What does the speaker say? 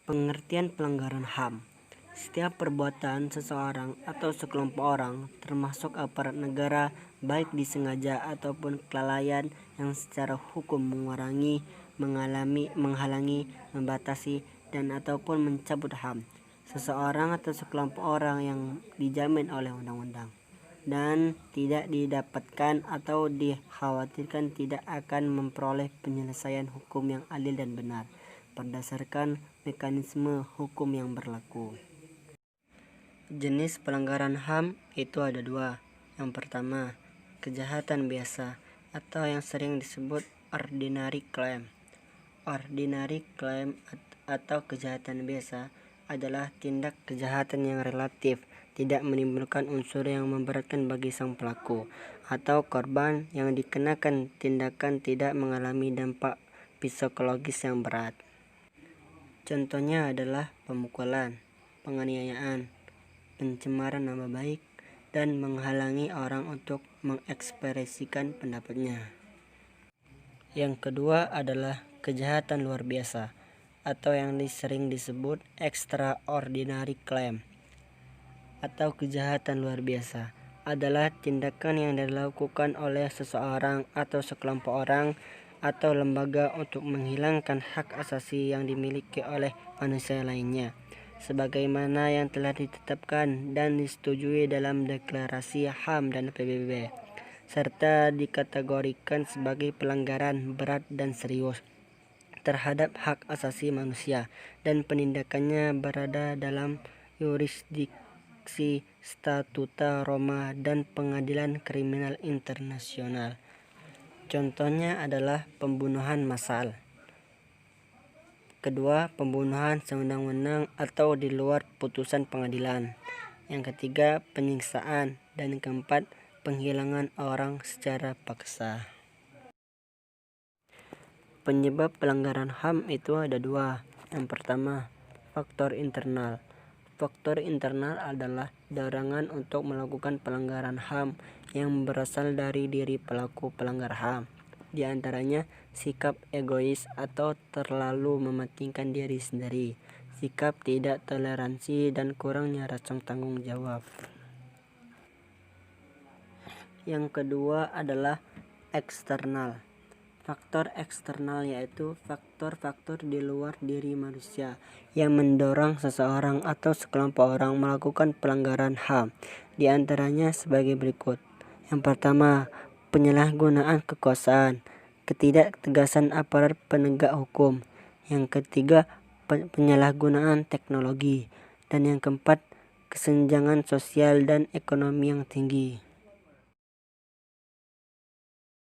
Pengertian pelanggaran HAM. Setiap perbuatan seseorang atau sekelompok orang, termasuk aparat negara, baik disengaja ataupun kelalaian yang secara hukum mengurangi, menghalangi, membatasi, dan ataupun mencabut HAM seseorang atau sekelompok orang yang dijamin oleh undang-undang, dan tidak didapatkan atau dikhawatirkan tidak akan memperoleh penyelesaian hukum yang adil dan benar berdasarkan mekanisme hukum yang berlaku. Jenis pelanggaran HAM itu ada dua. Yang pertama, kejahatan biasa atau yang sering disebut ordinary crime. Ordinary crime atau kejahatan biasa adalah tindak kejahatan yang relatif tidak menimbulkan unsur yang memberatkan bagi sang pelaku atau korban yang dikenakan tindakan tidak mengalami dampak psikologis yang berat. Contohnya adalah pemukulan, penganiayaan, pencemaran nama baik, dan menghalangi orang untuk mengekspresikan pendapatnya. Yang kedua adalah kejahatan luar biasa atau yang sering disebut extraordinary crime. Atau kejahatan luar biasa adalah tindakan yang dilakukan oleh seseorang atau sekelompok orang atau lembaga untuk menghilangkan hak asasi yang dimiliki oleh manusia lainnya, sebagaimana yang telah ditetapkan dan disetujui dalam deklarasi HAM dan PBB, serta dikategorikan sebagai pelanggaran berat dan serius terhadap hak asasi manusia, dan penindakannya berada dalam yurisdiksi Statuta Roma dan Pengadilan Kriminal Internasional. Contohnya adalah pembunuhan massal. Kedua, pembunuhan sewenang-wenang atau di luar putusan pengadilan. Yang ketiga, penyiksaan. Dan yang keempat, penghilangan orang secara paksa. Penyebab pelanggaran HAM itu ada dua. Yang pertama, faktor internal. Faktor internal adalah dorongan untuk melakukan pelanggaran HAM yang berasal dari diri pelaku pelanggar HAM. Di antaranya sikap egois atau terlalu mementingkan diri sendiri, sikap tidak toleransi, dan kurangnya rasa tanggung jawab. Yang kedua adalah eksternal. Faktor eksternal yaitu faktor-faktor di luar diri manusia yang mendorong seseorang atau sekelompok orang melakukan pelanggaran HAM. Di antaranya sebagai berikut. Yang pertama, penyalahgunaan kekuasaan, ketidaktegasan aparat penegak hukum. Yang ketiga, penyalahgunaan teknologi. Dan yang keempat, kesenjangan sosial dan ekonomi yang tinggi.